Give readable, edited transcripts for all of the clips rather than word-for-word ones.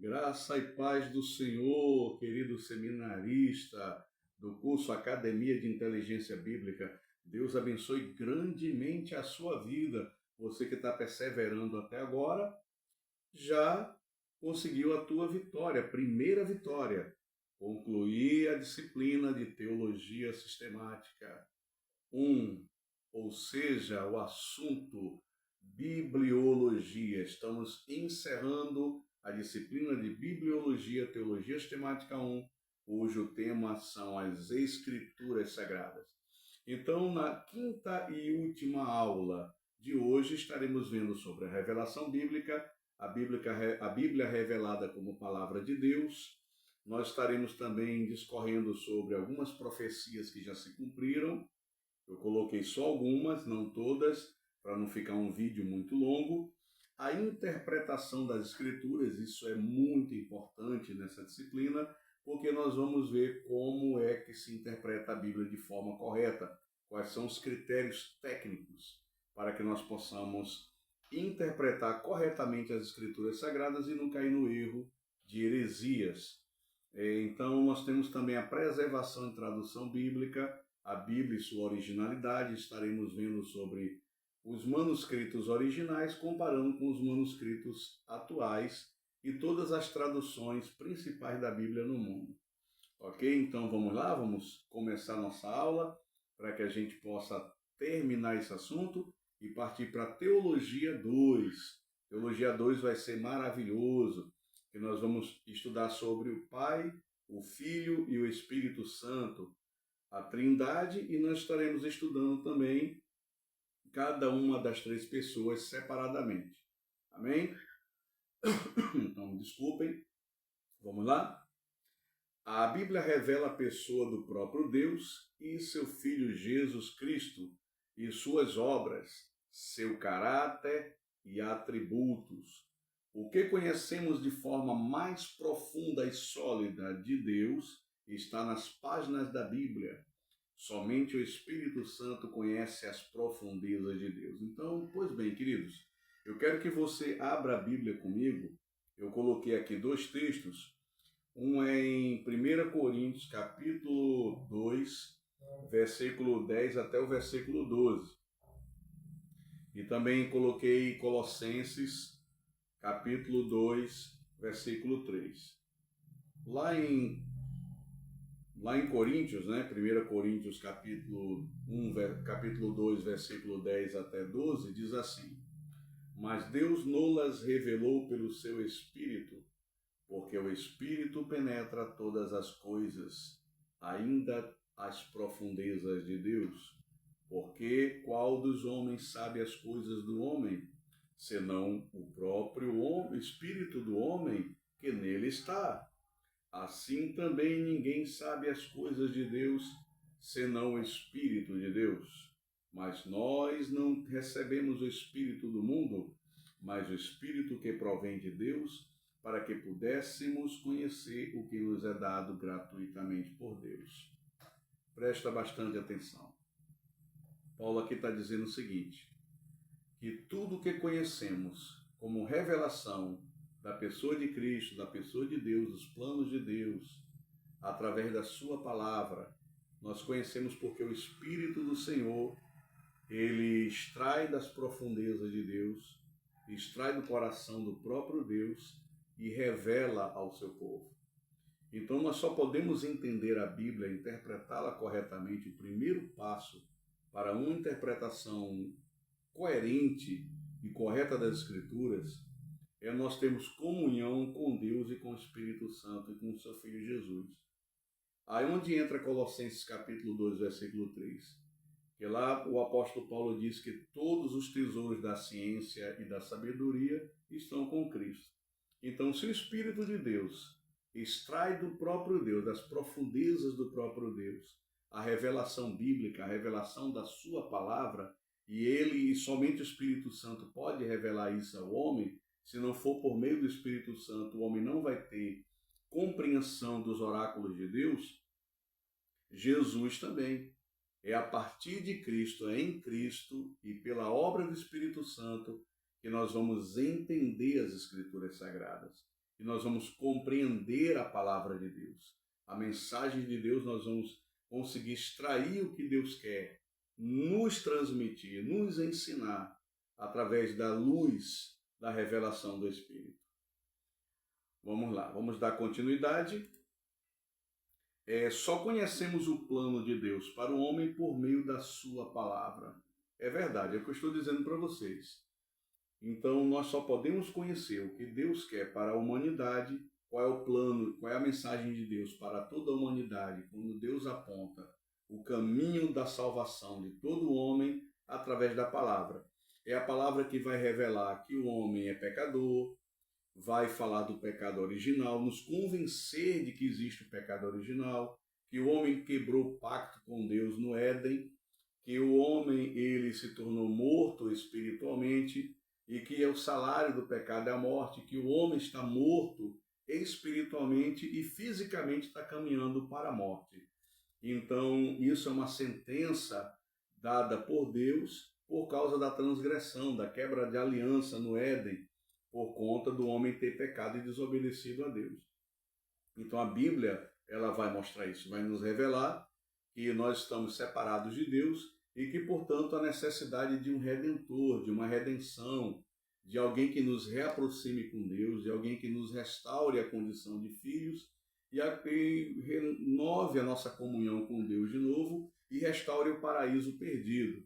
Graça e paz do Senhor, querido seminarista do curso Academia de Inteligência Bíblica. Deus abençoe grandemente a sua vida. Você que está perseverando até agora, já conseguiu a tua vitória, primeira vitória. Concluir a disciplina de Teologia Sistemática 1, ou seja, o assunto Bibliologia. Estamos encerrando a disciplina de Bibliologia, Teologia Sistemática 1, cujo tema são as Escrituras Sagradas. Então, na quinta e última aula de hoje, estaremos vendo sobre a revelação bíblica, a Bíblia revelada como Palavra de Deus. Nós estaremos também discorrendo sobre algumas profecias que já se cumpriram. Eu coloquei só algumas, não todas, para não ficar um vídeo muito longo. A interpretação das Escrituras, isso é muito importante nessa disciplina, porque nós vamos ver como é que se interpreta a Bíblia de forma correta, quais são os critérios técnicos para que nós possamos interpretar corretamente as Escrituras Sagradas e não cair no erro de heresias. Então, nós temos também a preservação e tradução bíblica, a Bíblia e sua originalidade. Estaremos vendo sobre os manuscritos originais, comparando com os manuscritos atuais e todas as traduções principais da Bíblia no mundo. Ok? Então vamos lá, vamos começar nossa aula para que a gente possa terminar esse assunto e partir para a Teologia 2. Teologia 2 vai ser maravilhoso, que nós vamos estudar sobre o Pai, o Filho e o Espírito Santo, a Trindade, e nós estaremos estudando também cada uma das três pessoas separadamente. Amém? Então, desculpem. Vamos lá? A Bíblia revela a pessoa do próprio Deus e seu Filho Jesus Cristo e suas obras, seu caráter e atributos. O que conhecemos de forma mais profunda e sólida de Deus está nas páginas da Bíblia. Somente o Espírito Santo conhece as profundezas de Deus. Então, pois bem, queridos, eu quero que você abra a Bíblia comigo. Eu coloquei aqui dois textos. Um é em 1 Coríntios, capítulo 2, versículo 10 até o versículo 12. E também coloquei Colossenses, capítulo 2, versículo 3. Lá em Coríntios, né? 1 Coríntios, capítulo 2, versículo 10 até 12, diz assim: Mas Deus nolas revelou pelo seu Espírito, porque o Espírito penetra todas as coisas, ainda as profundezas de Deus. Porque qual dos homens sabe as coisas do homem, senão o próprio Espírito do homem que nele está? Assim também ninguém sabe as coisas de Deus, senão o Espírito de Deus. Mas nós não recebemos o Espírito do mundo, mas o Espírito que provém de Deus, para que pudéssemos conhecer o que nos é dado gratuitamente por Deus. Presta bastante atenção. Paulo aqui está dizendo o seguinte, que tudo que conhecemos como revelação da pessoa de Cristo, da pessoa de Deus, dos planos de Deus, através da sua palavra, nós conhecemos porque o Espírito do Senhor, ele extrai das profundezas de Deus, extrai do coração do próprio Deus e revela ao seu povo. Então nós só podemos entender a Bíblia, interpretá-la corretamente. O primeiro passo para uma interpretação coerente e correta das Escrituras é nós termos comunhão com Deus e com o Espírito Santo e com o seu Filho Jesus. Aí onde entra Colossenses capítulo 2, versículo 3. Que lá o apóstolo Paulo diz que todos os tesouros da ciência e da sabedoria estão com Cristo. Então, se o Espírito de Deus extrai do próprio Deus, das profundezas do próprio Deus, a revelação bíblica, a revelação da sua palavra, e somente o Espírito Santo pode revelar isso ao homem. Se não for por meio do Espírito Santo, o homem não vai ter compreensão dos oráculos de Deus. Jesus também. É a partir de Cristo, é em Cristo e pela obra do Espírito Santo que nós vamos entender as Escrituras Sagradas. e nós vamos compreender a palavra de Deus. A mensagem de Deus, nós vamos conseguir extrair o que Deus quer nos transmitir, nos ensinar através da luz da revelação do Espírito. Vamos lá, vamos dar continuidade. Só conhecemos o plano de Deus para o homem por meio da sua palavra. É verdade, é o que eu estou dizendo para vocês. Então, nós só podemos conhecer o que Deus quer para a humanidade, qual é o plano, qual é a mensagem de Deus para toda a humanidade, quando Deus aponta o caminho da salvação de todo homem através da palavra. É a palavra que vai revelar que o homem é pecador, vai falar do pecado original, nos convencer de que existe o pecado original, que o homem quebrou o pacto com Deus no Éden, que o homem ele se tornou morto espiritualmente e que o salário do pecado é a morte, que o homem está morto espiritualmente e fisicamente está caminhando para a morte. Então, isso é uma sentença dada por Deus por causa da transgressão, da quebra de aliança no Éden, por conta do homem ter pecado e desobedecido a Deus. Então, a Bíblia ela vai mostrar isso, vai nos revelar que nós estamos separados de Deus e que, portanto, a necessidade de um redentor, de uma redenção, de alguém que nos reaproxime com Deus, de alguém que nos restaure a condição de filhos e renove a nossa comunhão com Deus de novo e restaure o paraíso perdido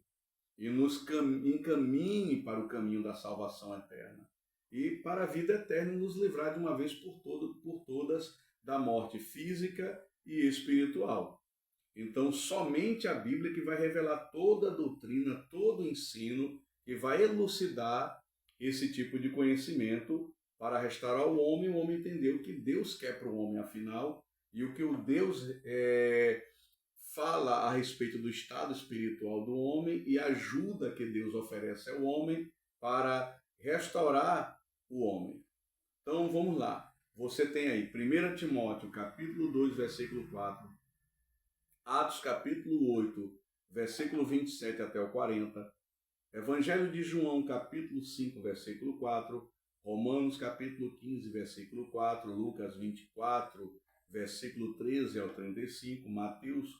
e nos encaminhe para o caminho da salvação eterna e para a vida eterna nos livrar de uma vez por todas da morte física e espiritual. Então, somente a Bíblia que vai revelar toda a doutrina, todo o ensino, que vai elucidar esse tipo de conhecimento para restaurar o homem entender o que Deus quer para o homem, afinal, e o que o Deus fala a respeito do estado espiritual do homem e a ajuda que Deus oferece ao homem para restaurar o homem. Então, vamos lá. Você tem aí 1 Timóteo, capítulo 2, versículo 4, Atos, capítulo 8, versículo 27 até o 40, Evangelho de João, capítulo 5, versículo 4, Romanos, capítulo 15, versículo 4, Lucas 24, versículo 13 ao 35, Mateus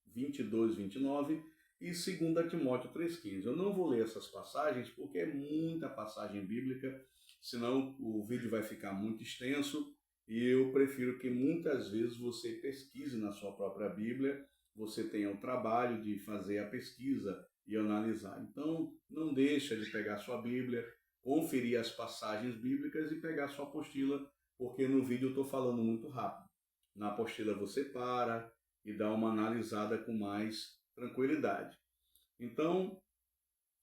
22, 29 e 2 Timóteo 3,15. Eu não vou ler essas passagens porque é muita passagem bíblica, senão o vídeo vai ficar muito extenso e eu prefiro que muitas vezes você pesquise na sua própria Bíblia, você tenha o trabalho de fazer a pesquisa e analisar. Então, não deixa de pegar sua Bíblia, conferir as passagens bíblicas e pegar sua apostila, porque no vídeo eu estou falando muito rápido. Na apostila você para e dá uma analisada com mais tranquilidade. Então,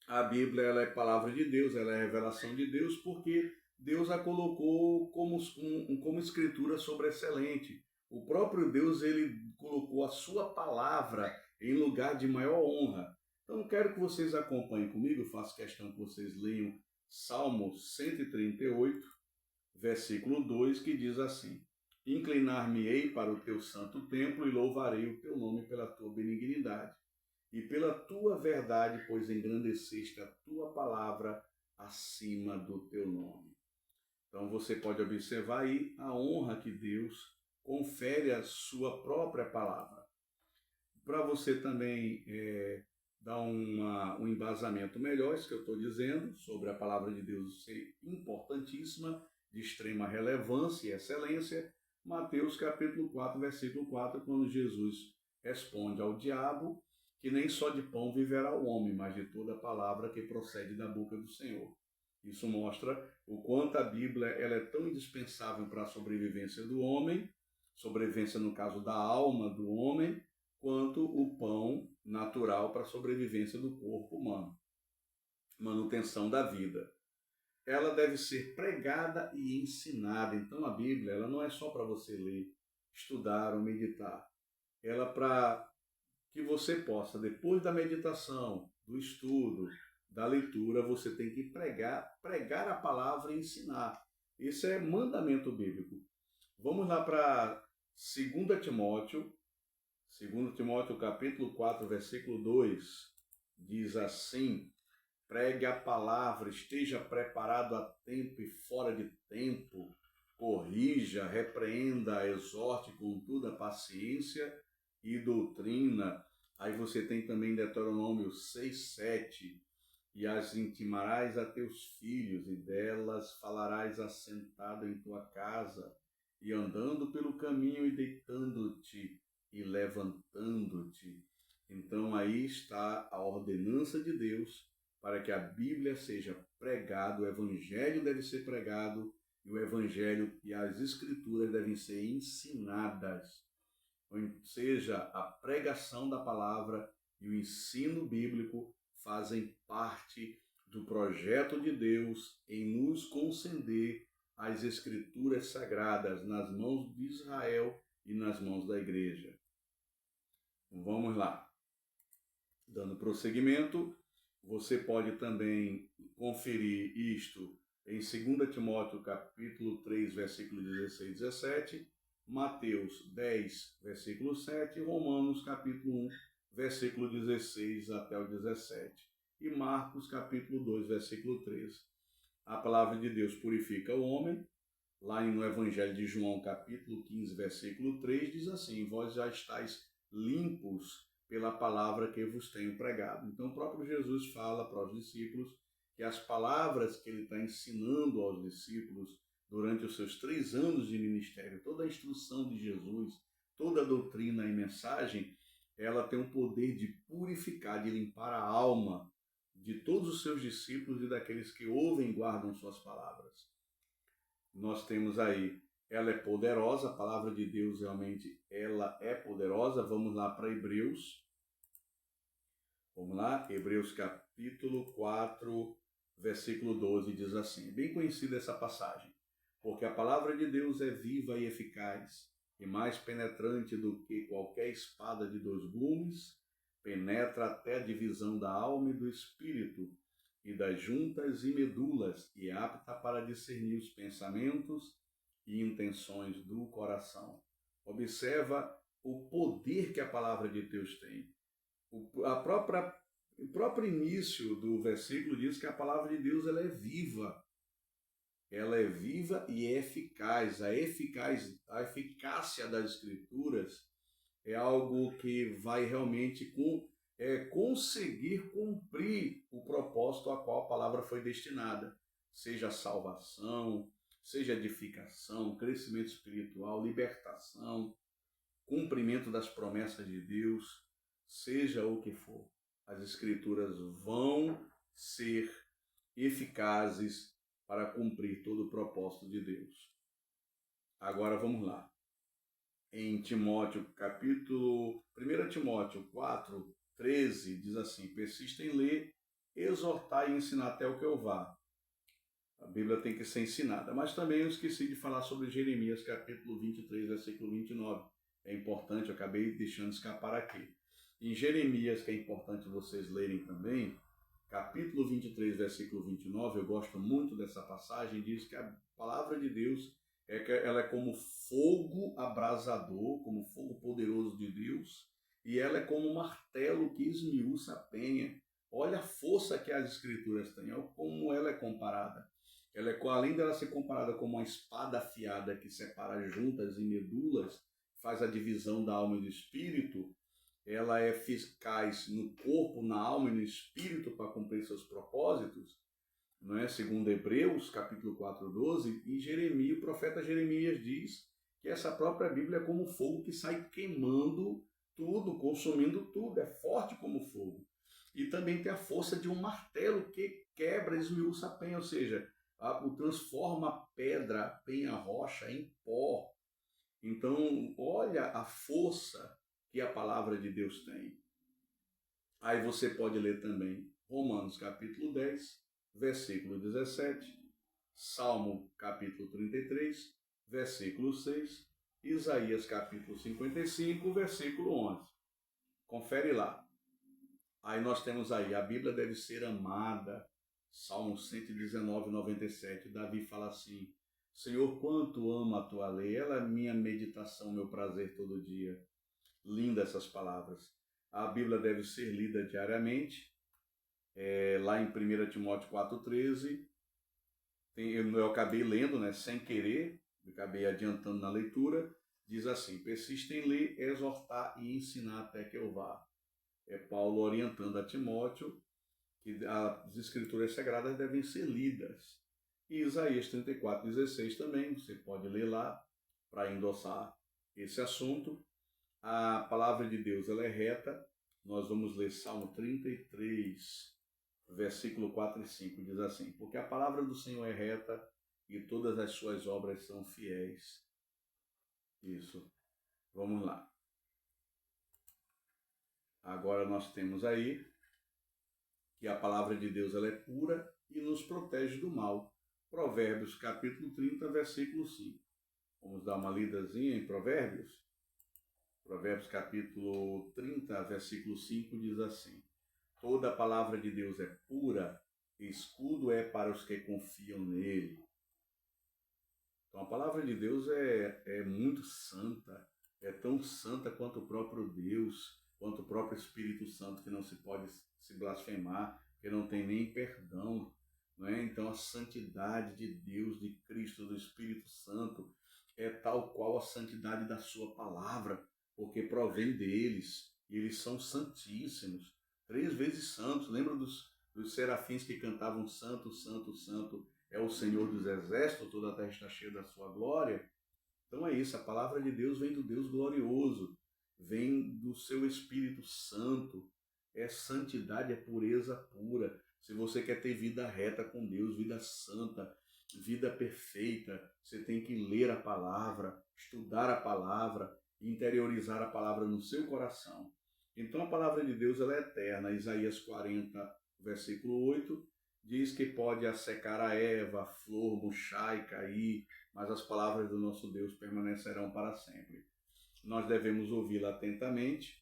a Bíblia ela é palavra de Deus, ela é revelação de Deus, porque Deus a colocou como escritura sobreexcelente. O próprio Deus ele colocou a sua palavra em lugar de maior honra. Então, quero que vocês acompanhem comigo, faço questão que vocês leiam Salmo 138, versículo 2, que diz assim: Inclinar-me-ei para o teu santo templo e louvarei o teu nome pela tua benignidade e pela tua verdade, pois engrandeceste a tua palavra acima do teu nome. Então, você pode observar aí a honra que Deus confere à sua própria palavra. Para você também dar um embasamento melhor, isso que eu estou dizendo, sobre a palavra de Deus ser importantíssima, de extrema relevância e excelência, Mateus capítulo 4, versículo 4, quando Jesus responde ao diabo que nem só de pão viverá o homem, mas de toda palavra que procede da boca do Senhor. Isso mostra o quanto a Bíblia ela é tão indispensável para a sobrevivência do homem, sobrevivência no caso da alma do homem, quanto o pão natural para a sobrevivência do corpo humano, manutenção da vida. Ela deve ser pregada e ensinada. Então a Bíblia ela não é só para você ler, estudar ou meditar. Ela para que você possa, depois da meditação, do estudo, da leitura, você tem que pregar a palavra e ensinar. Isso é mandamento bíblico. Vamos lá para 2 Timóteo, capítulo 4, versículo 2, diz assim: pregue a palavra, esteja preparado a tempo e fora de tempo, corrija, repreenda, exorte com toda a paciência e doutrina. Aí você tem também Deuteronômio 6:7, e as intimarás a teus filhos, e delas falarás assentado em tua casa, e andando pelo caminho, e deitando-te, e levantando-te. Então aí está a ordenança de Deus para que a Bíblia seja pregada, o Evangelho deve ser pregado, e o Evangelho e as Escrituras devem ser ensinadas. Ou seja, a pregação da palavra e o ensino bíblico fazem parte do projeto de Deus em nos conceder as Escrituras sagradas nas mãos de Israel e nas mãos da igreja. Vamos lá. Dando prosseguimento, você pode também conferir isto em 2 Timóteo capítulo 3, versículo 16 e 17, Mateus 10, versículo 7, Romanos capítulo 1, versículo 16 até o 17, e Marcos capítulo 2, versículo 13. A palavra de Deus purifica o homem. Lá no Evangelho de João capítulo 15, versículo 3, diz assim: vós já estáis limpos pela palavra que vos tenho pregado. Então o próprio Jesus fala para os discípulos que as palavras que ele está ensinando aos discípulos durante os seus 3 anos de ministério, toda a instrução de Jesus, toda a doutrina e mensagem, ela tem o poder de purificar, de limpar a alma de todos os seus discípulos e daqueles que ouvem e guardam suas palavras. Nós temos aí, ela é poderosa, a palavra de Deus realmente, ela é poderosa. Vamos lá para Hebreus. Vamos lá, Hebreus capítulo 4, versículo 12, diz assim, bem conhecida essa passagem. Porque a palavra de Deus é viva e eficaz, e mais penetrante do que qualquer espada de 2 gumes, penetra até a divisão da alma e do espírito, e das juntas e medulas, e apta para discernir os pensamentos e intenções do coração. Observa o poder que a palavra de Deus tem. O próprio início do versículo diz que a palavra de Deus ela é viva. Ela é viva e é eficaz. A eficácia das Escrituras é algo que vai realmente conseguir cumprir o propósito a qual a palavra foi destinada. Seja salvação, seja edificação, crescimento espiritual, libertação, cumprimento das promessas de Deus, seja o que for. As Escrituras vão ser eficazes para cumprir todo o propósito de Deus. Agora vamos lá. Em Timóteo, 1 Timóteo 4, 13, diz assim, persista em ler, exortar e ensinar até o que eu vá. A Bíblia tem que ser ensinada. Mas também eu esqueci de falar sobre Jeremias, capítulo 23, versículo 29. É importante, eu acabei deixando escapar aqui. Em Jeremias, que é importante vocês lerem também, capítulo 23, versículo 29, eu gosto muito dessa passagem, diz que a palavra de Deus ela é como fogo abrasador, como fogo poderoso de Deus, e ela é como um martelo que esmiuça a penha. Olha a força que as Escrituras têm, olha como ela é comparada. Ela é, além dela ser comparada como uma espada afiada que separa juntas e medulas, faz a divisão da alma e do espírito, ela é eficaz no corpo, na alma e no espírito para cumprir seus propósitos, não é? Segundo Hebreus, capítulo 4, 12, e Jeremias, o profeta Jeremias diz que essa própria Bíblia é como fogo que sai queimando tudo, consumindo tudo, é forte como fogo. E também tem a força de um martelo que quebra, esmiuça a penha, ou seja, transforma a pedra, a penha, a rocha em pó. Então, olha a força que a palavra de Deus tem. Aí você pode ler também Romanos capítulo 10, versículo 17, Salmo capítulo 33, versículo 6, Isaías capítulo 55, versículo 11. Confere lá. Aí nós temos aí, a Bíblia deve ser amada. Salmo 119, 97, Davi fala assim, Senhor, quanto amo a tua lei, ela é minha meditação, meu prazer todo dia. Linda essas palavras. A Bíblia deve ser lida diariamente. Lá em 1 Timóteo 4,13, eu acabei lendo, né, sem querer, acabei adiantando na leitura, diz assim: persista em ler, exortar e ensinar até que eu vá. É Paulo orientando a Timóteo que as escrituras sagradas devem ser lidas. E Isaías 34:16 também, você pode ler lá para endossar esse assunto. A palavra de Deus ela é reta. Nós vamos ler Salmo 33, versículo 4 e 5, diz assim: porque a palavra do Senhor é reta e todas as suas obras são fiéis. Isso. Vamos lá. Agora nós temos aí que a palavra de Deus ela é pura e nos protege do mal. Provérbios capítulo 30, versículo 5. Vamos dar uma lidazinha em Provérbios? Provérbios capítulo 30, versículo 5 diz assim: toda a palavra de Deus é pura, escudo é para os que confiam nele. Então a palavra de Deus é muito santa, é tão santa quanto o próprio Deus, quanto o próprio Espírito Santo, que não se pode se blasfemar, que não tem nem perdão. Não é? Então a santidade de Deus, de Cristo, do Espírito Santo, é tal qual a santidade da sua palavra, porque provém deles, e eles são santíssimos, 3 vezes santos. Lembra dos serafins que cantavam santo, santo, santo, é o Senhor dos exércitos, toda a terra está cheia da sua glória. Então é isso, a palavra de Deus vem do Deus glorioso, vem do seu Espírito Santo, é santidade, é pureza pura. Se você quer ter vida reta com Deus, vida santa, vida perfeita, você tem que ler a palavra, estudar a palavra, interiorizar a palavra no seu coração. Então a palavra de Deus ela é eterna. Isaías 40, versículo 8, diz que pode assecar a erva, a flor, murchar e cair, mas as palavras do nosso Deus permanecerão para sempre. Nós devemos ouvi-la atentamente.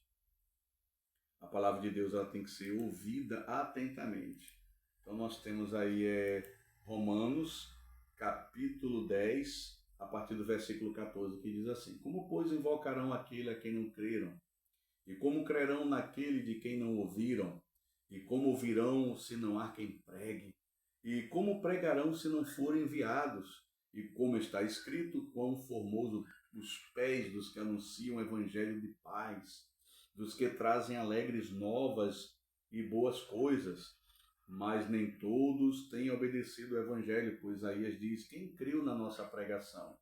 A palavra de Deus ela tem que ser ouvida atentamente. Então nós temos aí Romanos, capítulo 10, a partir do versículo 14, que diz assim: como, pois, invocarão aquele a quem não creram? E como crerão naquele de quem não ouviram? E como ouvirão se não há quem pregue? E como pregarão se não forem enviados? E como está escrito, quão formoso os pés dos que anunciam o evangelho de paz, dos que trazem alegres novas e boas coisas. Mas nem todos têm obedecido o evangelho, pois Isaías diz: quem creu na nossa pregação?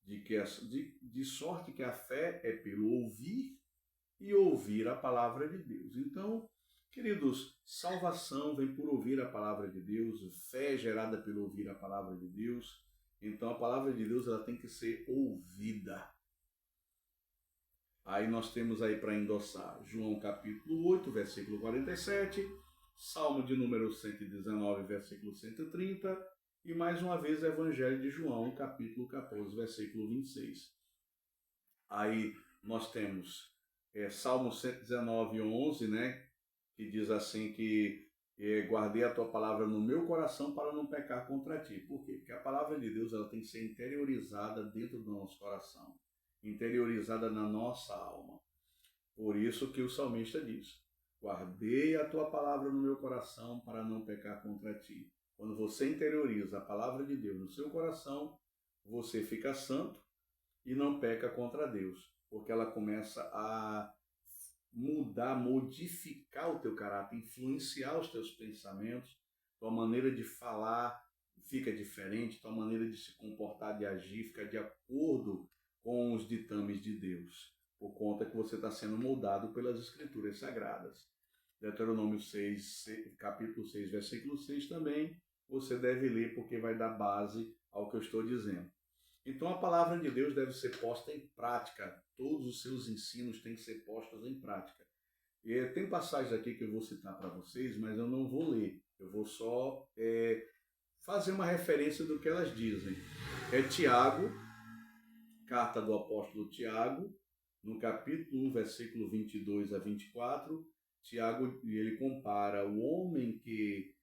De sorte que a fé é pelo ouvir e ouvir a palavra de Deus. Então, queridos, salvação vem por ouvir a palavra de Deus, fé é gerada pelo ouvir a palavra de Deus. Então, a palavra de Deus ela tem que ser ouvida. Aí nós temos aí para endossar João capítulo 8, versículo 47, Salmo de número 119, versículo 130, e mais uma vez Evangelho de João, capítulo 14, versículo 26. Aí nós temos Salmo 119, 11, né, que diz assim que guardei a tua palavra no meu coração para não pecar contra ti. Por quê? Porque a palavra de Deus ela tem que ser interiorizada dentro do nosso coração, interiorizada na nossa alma. Por isso que o salmista diz: guardei a tua palavra no meu coração para não pecar contra ti. Quando você interioriza a palavra de Deus no seu coração, você fica santo e não peca contra Deus, porque ela começa a mudar, modificar o teu caráter, influenciar os teus pensamentos, tua maneira de falar fica diferente, tua maneira de se comportar, de agir, fica de acordo com os ditames de Deus, por conta que você está sendo moldado pelas Escrituras Sagradas. Deuteronômio 6, capítulo 6, versículo 6 também, você deve ler porque vai dar base ao que eu estou dizendo. Então a palavra de Deus deve ser posta em prática, todos os seus ensinos têm que ser postos em prática. E tem passagens aqui que eu vou citar para vocês, mas eu não vou ler, eu vou só fazer uma referência do que elas dizem. É Tiago, carta do apóstolo Tiago, no capítulo 1, versículo 22 a 24, Tiago ele compara o homem que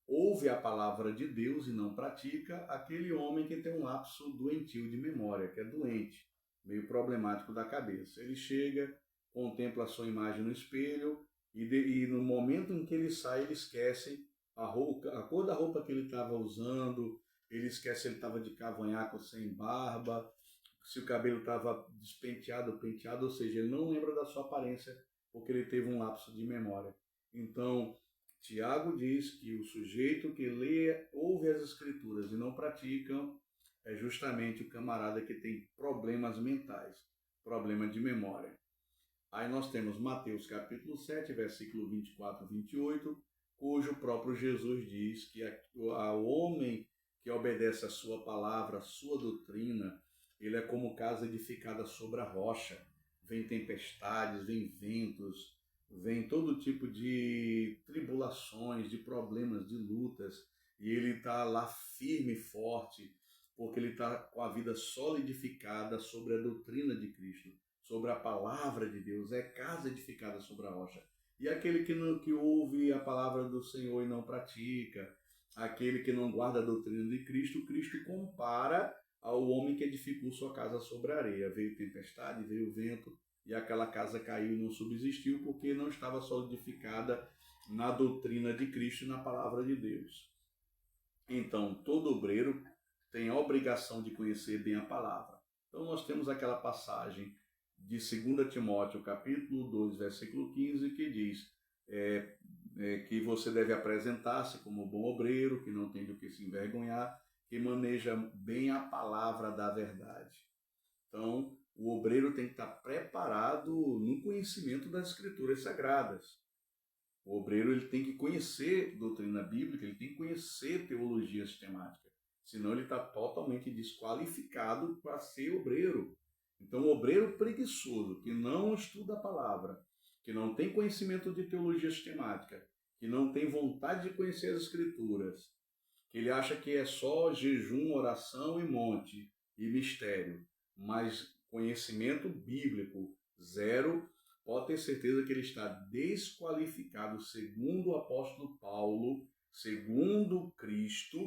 ouve a palavra de Deus e não pratica, aquele homem que tem um lapso doentio de memória, que é doente, meio problemático da cabeça. Ele chega, contempla a sua imagem no espelho e no momento em que ele sai, ele esquece a cor da roupa que ele estava usando, ele esquece se ele estava de cavanhaque sem barba, se o cabelo estava despenteado ou penteado, ou seja, ele não lembra da sua aparência porque ele teve um lapso de memória. Então, Tiago diz que o sujeito que lê, ouve as escrituras e não pratica, é justamente o camarada que tem problemas mentais, problema de memória. Aí nós temos Mateus capítulo 7, versículo 24 e 28, cujo próprio Jesus diz que o homem que obedece a sua palavra, a sua doutrina, ele é como casa edificada sobre a rocha. Vem tempestades, vem ventos, vem todo tipo de tribulações, de problemas, de lutas, e ele está lá firme e forte, porque ele está com a vida solidificada sobre a doutrina de Cristo, sobre a palavra de Deus, é casa edificada sobre a rocha. E aquele que ouve a palavra do Senhor e não pratica, aquele que não guarda a doutrina de Cristo, Cristo compara ao homem que edificou sua casa sobre a areia. Veio tempestade, veio vento, e aquela casa caiu e não subsistiu, porque não estava solidificada na doutrina de Cristo e na palavra de Deus. Então, todo obreiro tem a obrigação de conhecer bem a palavra. Então, nós temos aquela passagem de 2 Timóteo, capítulo 2, versículo 15, que diz que você deve apresentar-se como bom obreiro, que não tem do que se envergonhar, que maneja bem a palavra da verdade. Então, o obreiro tem que estar preparado no conhecimento das escrituras sagradas. O obreiro ele tem que conhecer doutrina bíblica, ele tem que conhecer teologia sistemática, senão ele está totalmente desqualificado para ser obreiro. Então, o obreiro preguiçoso, que não estuda a palavra, que não tem conhecimento de teologia sistemática, que não tem vontade de conhecer as escrituras, que ele acha que é só jejum, oração e monte e mistério, mas conhecimento bíblico zero, pode ter certeza que ele está desqualificado, segundo o apóstolo Paulo, segundo Cristo,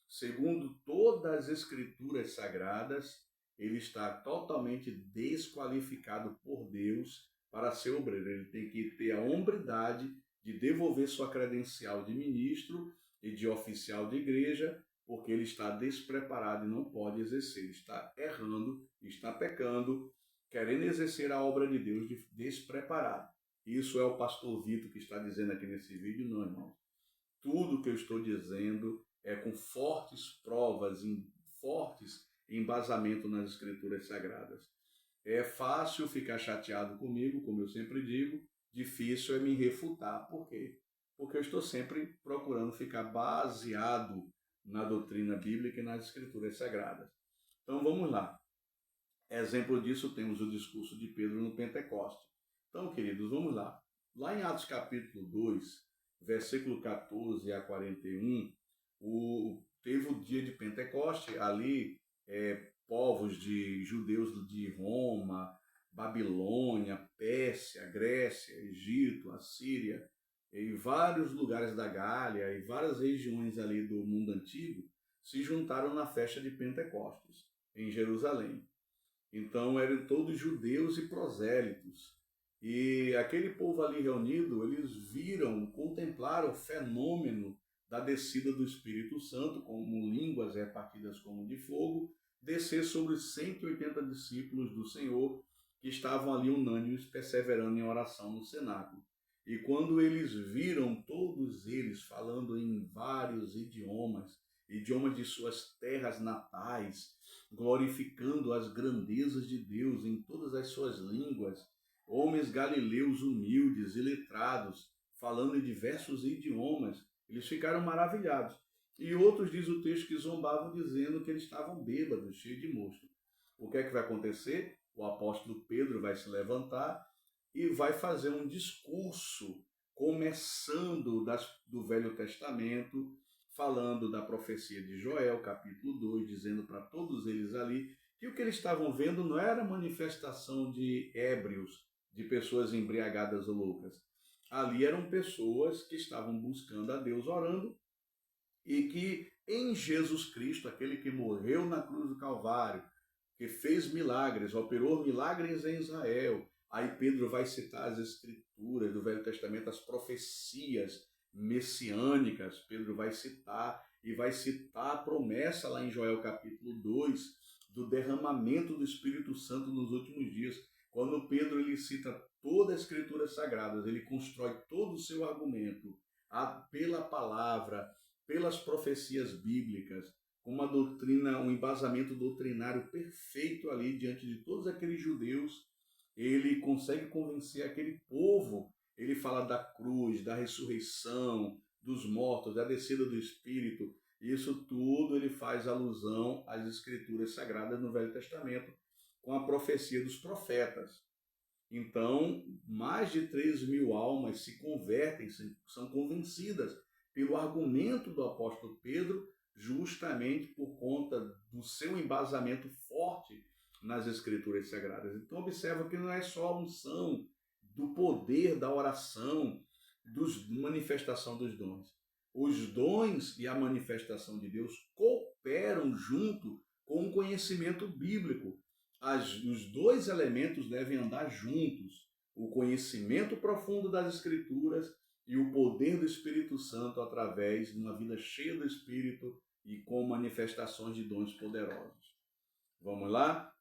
segundo todas as escrituras sagradas, ele está totalmente desqualificado por Deus para ser obreiro. Ele tem que ter a hombridade de devolver sua credencial de ministro e de oficial de igreja, porque ele está despreparado e não pode exercer. Ele está errando, está pecando, querendo exercer a obra de Deus despreparado. Isso é o pastor Vitor que está dizendo aqui nesse vídeo? Não, irmão. Tudo que eu estou dizendo é com fortes provas, fortes embasamento nas escrituras sagradas. É fácil ficar chateado comigo, como eu sempre digo, difícil é me refutar. Por quê? Porque eu estou sempre procurando ficar baseado na doutrina bíblica e nas escrituras sagradas. Então vamos lá. Exemplo disso temos o discurso de Pedro no Pentecoste. Então, queridos, vamos lá. Lá em Atos capítulo 2, versículo 14 a 41, teve o dia de Pentecoste, ali povos de judeus de Roma, Babilônia, Pérsia, Grécia, Egito, Assíria, e vários lugares da Gália e várias regiões ali do mundo antigo se juntaram na festa de Pentecostes, em Jerusalém. Então eram todos judeus e prosélitos. E aquele povo ali reunido, eles viram, contemplaram o fenômeno da descida do Espírito Santo, como línguas repartidas como de fogo, descer sobre os 180 discípulos do Senhor, que estavam ali unânimes, perseverando em oração no cenáculo. E quando eles viram todos eles falando em vários idiomas de suas terras natais, glorificando as grandezas de Deus em todas as suas línguas, homens galileus humildes e letrados, falando em diversos idiomas, eles ficaram maravilhados. E outros, diz o texto, que zombavam dizendo que eles estavam bêbados, cheios de mosto. O que é que vai acontecer? O apóstolo Pedro vai se levantar e vai fazer um discurso, começando do Velho Testamento, falando da profecia de Joel, capítulo 2, dizendo para todos eles ali que o que eles estavam vendo não era manifestação de ébrios, de pessoas embriagadas ou loucas. Ali eram pessoas que estavam buscando a Deus, orando, e que em Jesus Cristo, aquele que morreu na cruz do Calvário, que fez milagres, operou milagres em Israel. Aí Pedro vai citar as escrituras do Velho Testamento, as profecias messiânicas. Pedro vai citar e vai citar a promessa lá em Joel capítulo 2 do derramamento do Espírito Santo nos últimos dias. Quando Pedro ele cita toda a Escritura Sagrada, ele constrói todo o seu argumento pela palavra, pelas profecias bíblicas, com uma doutrina, um embasamento doutrinário perfeito ali diante de todos aqueles judeus. Ele consegue convencer aquele povo. Ele fala da cruz, da ressurreição, dos mortos, da descida do Espírito. Isso tudo ele faz alusão às Escrituras Sagradas no Velho Testamento, com a profecia dos profetas. Então, mais de 3.000 almas se convertem, são convencidas pelo argumento do apóstolo Pedro, justamente por conta do seu embasamento forte nas Escrituras Sagradas. Então, observa que não é só a unção do poder da oração, da manifestação dos dons. Os dons e a manifestação de Deus cooperam junto com o conhecimento bíblico. Os dois elementos devem andar juntos. O conhecimento profundo das Escrituras e o poder do Espírito Santo através de uma vida cheia do Espírito e com manifestações de dons poderosos. Vamos lá?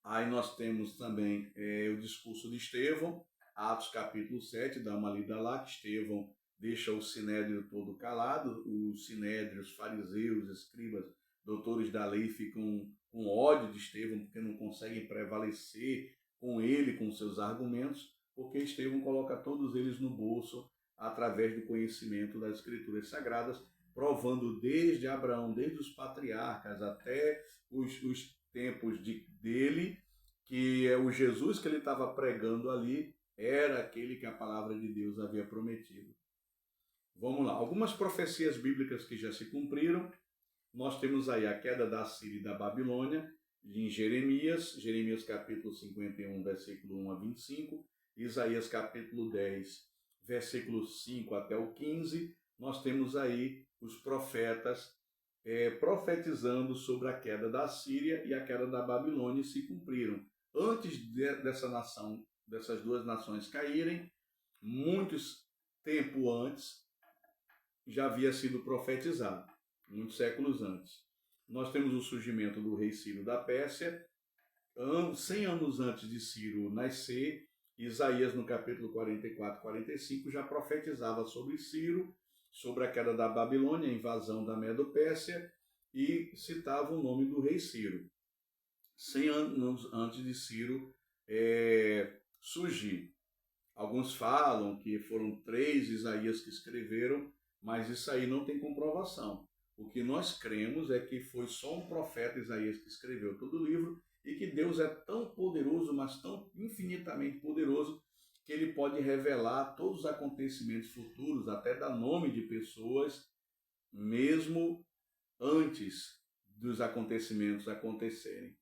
Aí nós temos também o discurso de Estevão, Atos capítulo 7, dá uma lida lá, que Estevão deixa o sinédrio todo calado, os sinédrios, fariseus, escribas, doutores da lei ficam com ódio de Estevão, porque não conseguem prevalecer com ele, com seus argumentos, porque Estevão coloca todos eles no bolso através do conhecimento das Escrituras Sagradas, provando desde Abraão, desde os patriarcas até os tempos dele, que o Jesus que ele estava pregando ali era aquele que a palavra de Deus havia prometido. Vamos lá, algumas profecias bíblicas que já se cumpriram. Nós temos aí a queda da Assíria e da Babilônia, em Jeremias capítulo 51, versículo 1 a 25, Isaías capítulo 10, versículos 5 até o 15, nós temos aí os profetas profetizando sobre a queda da Assíria e a queda da Babilônia, e se cumpriram. Antes dessas duas nações caírem, muitos tempo antes, já havia sido profetizado, muitos séculos antes. Nós temos o surgimento do rei Ciro da Pérsia, 100 anos antes de Ciro nascer. Isaías, no capítulo 44, 45, já profetizava sobre Ciro, sobre a queda da Babilônia, a invasão da Medo-Pérsia, e citava o nome do rei Ciro. 100 anos antes de Ciro surgir. Alguns falam que foram 3 Isaías que escreveram, mas isso aí não tem comprovação. O que nós cremos é que foi só um profeta, Isaías, que escreveu todo o livro, e que Deus é tão poderoso, mas tão infinitamente poderoso, que ele pode revelar todos os acontecimentos futuros, até dar nome de pessoas, mesmo antes dos acontecimentos acontecerem.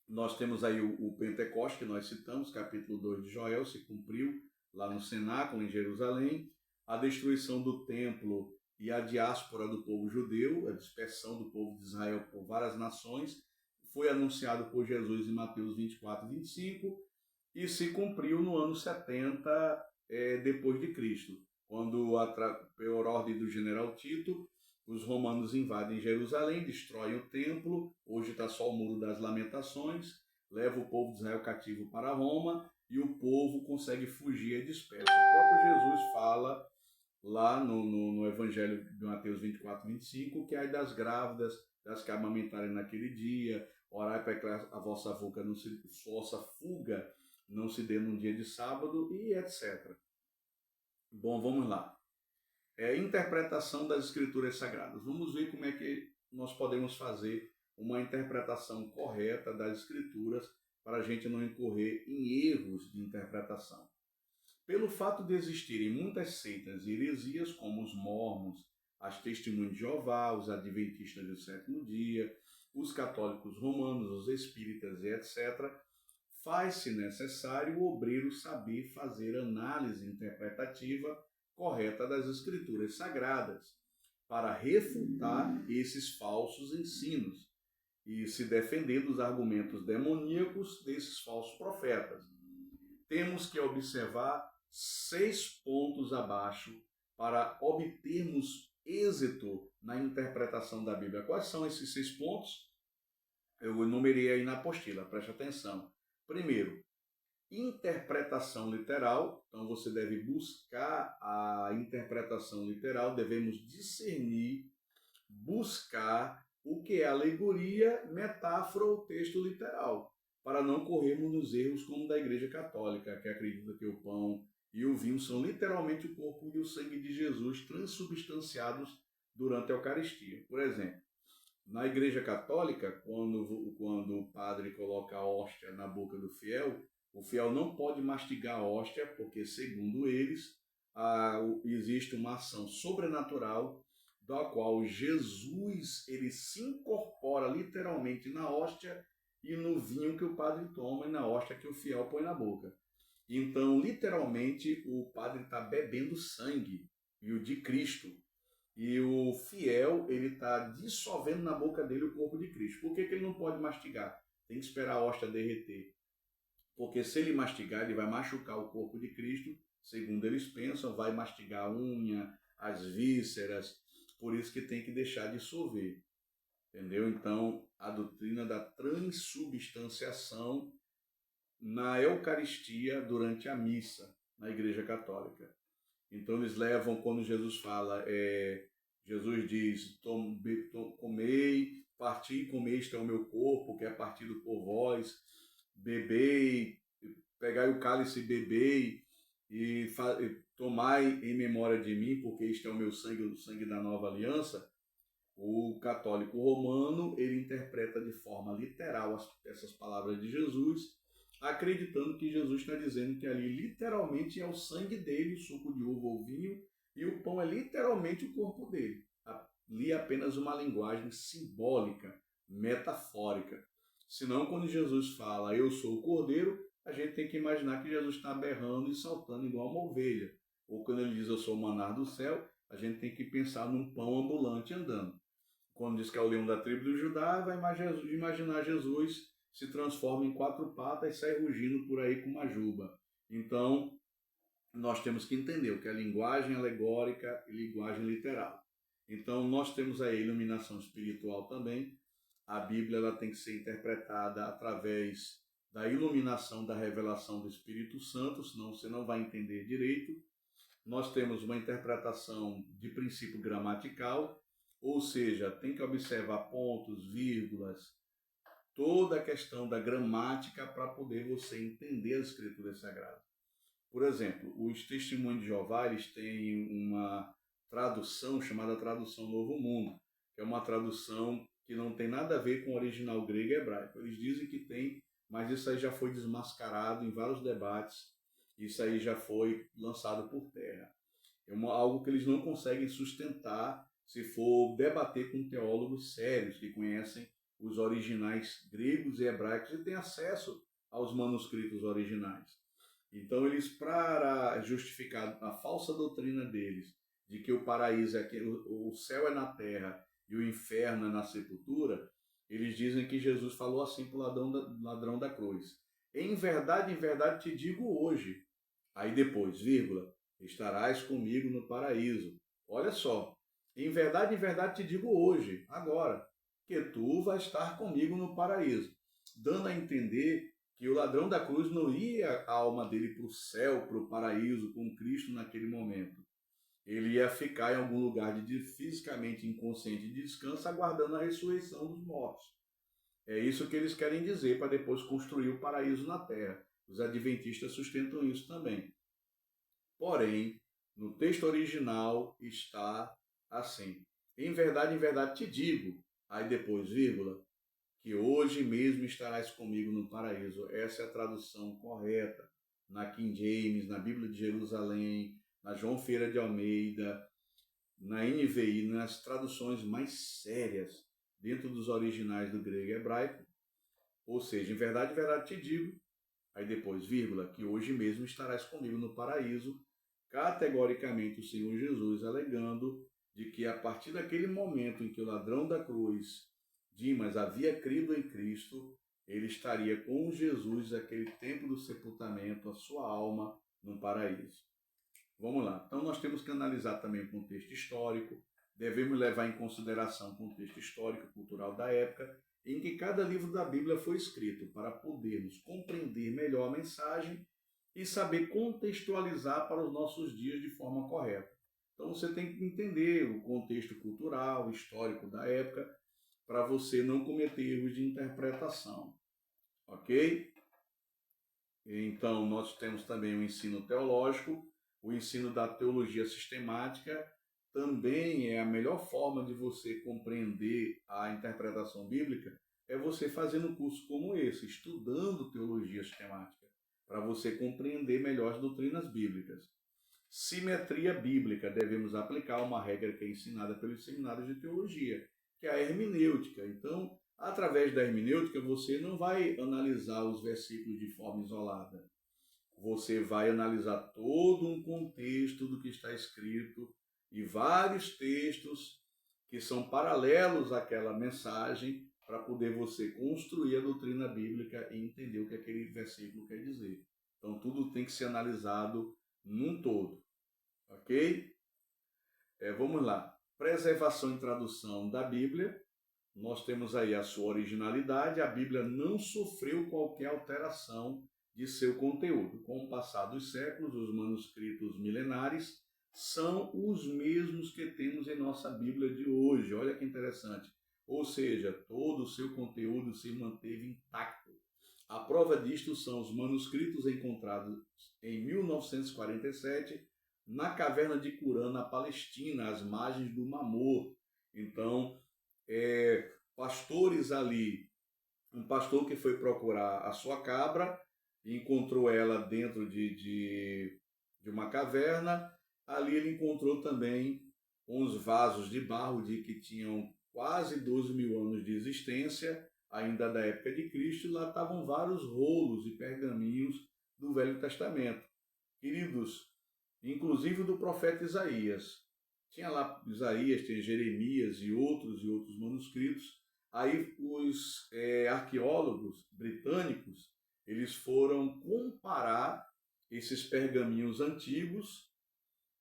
Nós temos aí o Pentecostes, que nós citamos, capítulo 2 de Joel, se cumpriu lá no cenáculo, em Jerusalém. A destruição do templo e a diáspora do povo judeu, a dispersão do povo de Israel por várias nações, foi anunciado por Jesus em Mateus 24 e 25, e se cumpriu no ano 70 depois de Cristo, quando, por ordem do general Tito, os romanos invadem Jerusalém, destroem o templo, hoje está só o Muro das Lamentações, leva o povo de Israel cativo para Roma, e o povo consegue fugir e disperso. O próprio Jesus fala lá no Evangelho de Mateus 24, 25, que é das grávidas, das que amamentarem naquele dia, orai para que a vossa fuga não se dê num dia de sábado, e etc. Bom, vamos lá. Interpretação das Escrituras Sagradas. Vamos ver como é que nós podemos fazer uma interpretação correta das Escrituras para a gente não incorrer em erros de interpretação. Pelo fato de existirem muitas seitas e heresias, como os mormons, as testemunhas de Jeová, os adventistas do sétimo dia, os católicos romanos, os espíritas e etc., faz-se necessário o obreiro saber fazer análise interpretativa correta das Escrituras Sagradas, para refutar esses falsos ensinos e se defender dos argumentos demoníacos desses falsos profetas. Temos que observar 6 pontos abaixo para obtermos êxito na interpretação da Bíblia. Quais são esses 6 pontos? Eu enumerei aí na apostila, preste atenção. Primeiro, interpretação literal. Então você deve buscar a interpretação literal, devemos discernir, buscar o que é alegoria, metáfora ou texto literal, para não corrermos nos erros como da Igreja Católica, que acredita que o pão e o vinho são literalmente o corpo e o sangue de Jesus transubstanciados durante a Eucaristia. Por exemplo, na Igreja Católica, quando o padre coloca a hóstia na boca do fiel, o fiel não pode mastigar a hóstia, porque, segundo eles, existe uma ação sobrenatural da qual Jesus ele se incorpora literalmente na hóstia e no vinho que o padre toma e na hóstia que o fiel põe na boca. Então, literalmente, o padre está bebendo sangue e o de Cristo. E o fiel, ele está dissolvendo na boca dele o corpo de Cristo. Por que ele não pode mastigar? Tem que esperar a hóstia derreter. Porque se ele mastigar, ele vai machucar o corpo de Cristo, segundo eles pensam, vai mastigar a unha, as vísceras, por isso que tem que deixar dissolver. Entendeu? Então, a doutrina da transubstanciação na Eucaristia durante a missa, na Igreja Católica. Então eles levam, quando Jesus fala, Jesus diz, comei, parti e comei, este é o meu corpo, que é partido por vós, bebei, pegai o cálice e bebei, e tomai em memória de mim, porque este é o meu sangue, o sangue da nova aliança. O católico romano, ele interpreta de forma literal essas palavras de Jesus, acreditando que Jesus está dizendo que ali literalmente é o sangue dele, o suco de uva ou vinho, e o pão é literalmente o corpo dele. Ali é apenas uma linguagem simbólica, metafórica. Senão, quando Jesus fala, eu sou o cordeiro, a gente tem que imaginar que Jesus está berrando e saltando igual uma ovelha. Ou quando ele diz, eu sou o maná do céu, a gente tem que pensar num pão ambulante andando. Quando diz que é o leão da tribo do Judá, vai imaginar Jesus se transforma em 4 patas e sai rugindo por aí com uma juba. Então, nós temos que entender o que é linguagem alegórica e linguagem literal. Então, nós temos aí a iluminação espiritual também. A Bíblia ela tem que ser interpretada através da iluminação da revelação do Espírito Santo, senão você não vai entender direito. Nós temos uma interpretação de princípio gramatical, ou seja, tem que observar pontos, vírgulas, toda a questão da gramática para poder você entender as Escrituras Sagradas. Por exemplo, os Testemunhos de Jeová eles têm uma tradução chamada Tradução Novo Mundo, que é uma tradução que não tem nada a ver com o original grego e hebraico. Eles dizem que tem, mas isso aí já foi desmascarado em vários debates, isso aí já foi lançado por terra. É algo que eles não conseguem sustentar se for debater com teólogos sérios que conhecem os originais gregos e hebraicos e têm acesso aos manuscritos originais. Então eles, para justificar a falsa doutrina deles, de que o paraíso é aqui, o céu é na terra e o inferno é na sepultura, eles dizem que Jesus falou assim para o ladrão da cruz. Em verdade te digo hoje. Aí depois, vírgula, estarás comigo no paraíso. Olha só, em verdade te digo hoje, agora, que tu vais estar comigo no paraíso. Dando a entender que o ladrão da cruz não ia a alma dele para o céu, para o paraíso, com Cristo naquele momento. Ele ia ficar em algum lugar de fisicamente inconsciente de descanso, aguardando a ressurreição dos mortos. É isso que eles querem dizer para depois construir o paraíso na terra. Os adventistas sustentam isso também. Porém, no texto original está assim. Em verdade te digo, aí depois, vírgula, que hoje mesmo estarás comigo no paraíso. Essa é a tradução correta. Na King James, na Bíblia de Jerusalém, na João Ferreira de Almeida, na NVI, nas traduções mais sérias, dentro dos originais do grego e hebraico. Ou seja, em verdade te digo, aí depois, vírgula, que hoje mesmo estarás comigo no paraíso, categoricamente o Senhor Jesus alegando de que a partir daquele momento em que o ladrão da cruz, Dimas, havia crido em Cristo, ele estaria com Jesus naquele tempo do sepultamento, a sua alma no paraíso. Vamos lá. Então nós temos que analisar também o contexto histórico, devemos levar em consideração o contexto histórico e cultural da época em que cada livro da Bíblia foi escrito, para podermos compreender melhor a mensagem e saber contextualizar para os nossos dias de forma correta. Então você tem que entender o contexto cultural, histórico da época, para você não cometer erros de interpretação, ok? Então nós temos também o ensino teológico, o ensino da teologia sistemática, também é a melhor forma de você compreender a interpretação bíblica, é você fazendo um curso como esse, estudando teologia sistemática, para você compreender melhor as doutrinas bíblicas. Simetria bíblica, devemos aplicar uma regra que é ensinada pelos seminários de teologia, que é a hermenêutica. Então, através da hermenêutica, você não vai analisar os versículos de forma isolada. Você vai analisar todo um contexto do que está escrito e vários textos que são paralelos àquela mensagem para poder você construir a doutrina bíblica e entender o que aquele versículo quer dizer. Então, tudo tem que ser analisado num todo, ok? Vamos lá. Preservação e tradução da Bíblia. Nós temos aí a sua originalidade. A Bíblia não sofreu qualquer alteração de seu conteúdo. Com o passar dos séculos, os manuscritos milenares são os mesmos que temos em nossa Bíblia de hoje. Olha que interessante. Ou seja, todo o seu conteúdo se manteve intacto. A prova disto são os manuscritos encontrados em 1947 na caverna de Qumran, na Palestina, às margens do Mar Morto. Então, pastores ali, um pastor que foi procurar a sua cabra, encontrou ela dentro de uma caverna. Ali ele encontrou também uns vasos de barro que tinham quase 12 mil anos de existência, ainda da época de Cristo, e lá estavam vários rolos e pergaminhos do Velho Testamento. Queridos, inclusive do profeta Isaías. Tinha lá Isaías, tem Jeremias e outros manuscritos. Aí os arqueólogos britânicos, eles foram comparar esses pergaminhos antigos,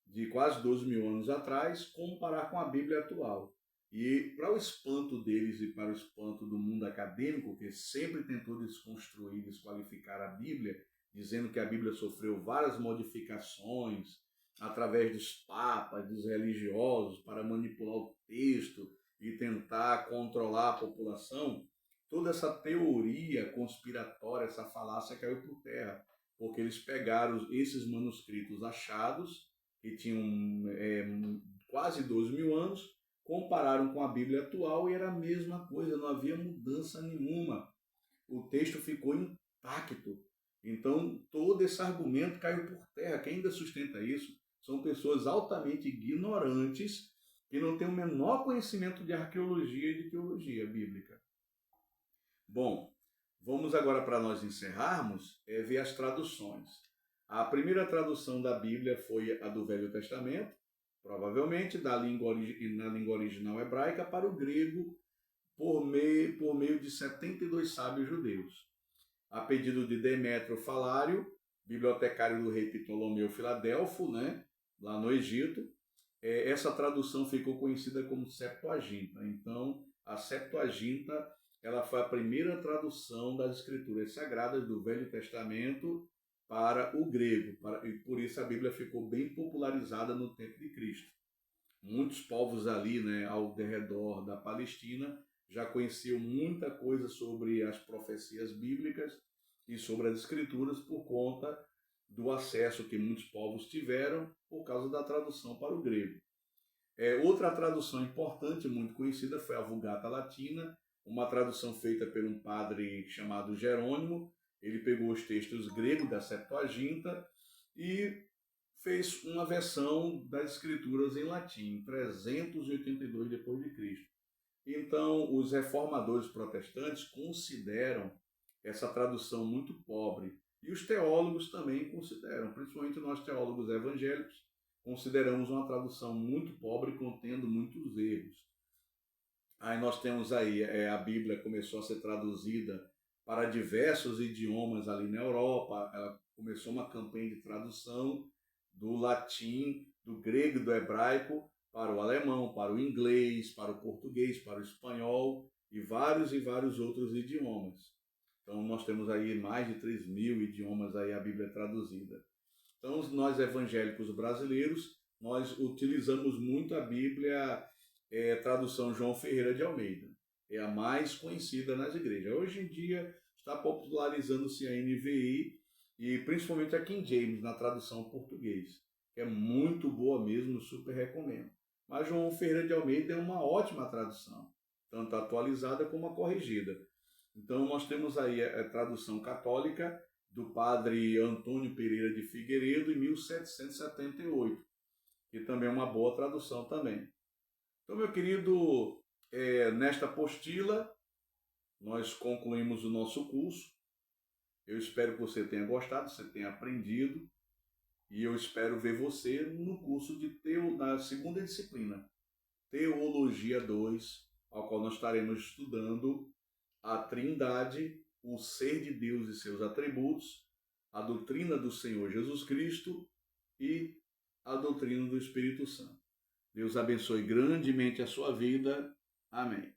de quase 12 mil anos atrás, comparar com a Bíblia atual. E para o espanto deles e para o espanto do mundo acadêmico, que sempre tentou desconstruir, desqualificar a Bíblia, dizendo que a Bíblia sofreu várias modificações através dos papas, dos religiosos, para manipular o texto e tentar controlar a população, toda essa teoria conspiratória, essa falácia caiu por terra, porque eles pegaram esses manuscritos achados, que tinham quase 12 mil anos, compararam com a Bíblia atual e era a mesma coisa, não havia mudança nenhuma. O texto ficou intacto. Então, todo esse argumento caiu por terra. Quem ainda sustenta isso são pessoas altamente ignorantes que não têm o menor conhecimento de arqueologia e de teologia bíblica. Bom, vamos agora, para nós encerrarmos, ver as traduções. A primeira tradução da Bíblia foi a do Velho Testamento, provavelmente na língua original hebraica para o grego, por meio de 72 sábios judeus. A pedido de Demétrio Falário, bibliotecário do rei Ptolomeu Filadelfo, lá no Egito, essa tradução ficou conhecida como Septuaginta. Então, a Septuaginta ela foi a primeira tradução das Escrituras Sagradas do Velho Testamento para o grego, e por isso a Bíblia ficou bem popularizada no tempo de Cristo. Muitos povos ali, ao redor da Palestina, já conheciam muita coisa sobre as profecias bíblicas e sobre as Escrituras por conta do acesso que muitos povos tiveram por causa da tradução para o grego. Outra tradução importante, muito conhecida, foi a Vulgata Latina, uma tradução feita por um padre chamado Jerônimo. Ele pegou os textos gregos da Septuaginta e fez uma versão das Escrituras em latim, 382 depois de Cristo. Então, os reformadores protestantes consideram essa tradução muito pobre. E os teólogos também consideram, principalmente nós teólogos evangélicos, consideramos uma tradução muito pobre, contendo muitos erros. Aí nós temos aí, a Bíblia começou a ser traduzida para diversos idiomas ali na Europa. Ela começou uma campanha de tradução do latim, do grego e do hebraico para o alemão, para o inglês, para o português, para o espanhol e vários outros idiomas. Então nós temos aí mais de 3.000 idiomas aí a Bíblia traduzida. Então nós evangélicos brasileiros, nós utilizamos muito a Bíblia, tradução João Ferreira de Almeida. É a mais conhecida nas igrejas. Hoje em dia está popularizando-se a NVI e principalmente a King James na tradução português, que é muito boa mesmo, super recomendo. Mas João Ferreira de Almeida é uma ótima tradução, tanto atualizada como a corrigida. Então nós temos aí a tradução católica do padre Antônio Pereira de Figueiredo em 1778, que também é uma boa tradução também. Então, meu querido, nesta apostila nós concluímos o nosso curso. Eu espero que você tenha gostado, você tenha aprendido, e eu espero ver você no curso na segunda disciplina, Teologia 2, ao qual nós estaremos estudando a Trindade, o ser de Deus e seus atributos, a doutrina do Senhor Jesus Cristo e a doutrina do Espírito Santo. Deus abençoe grandemente a sua vida. Amém.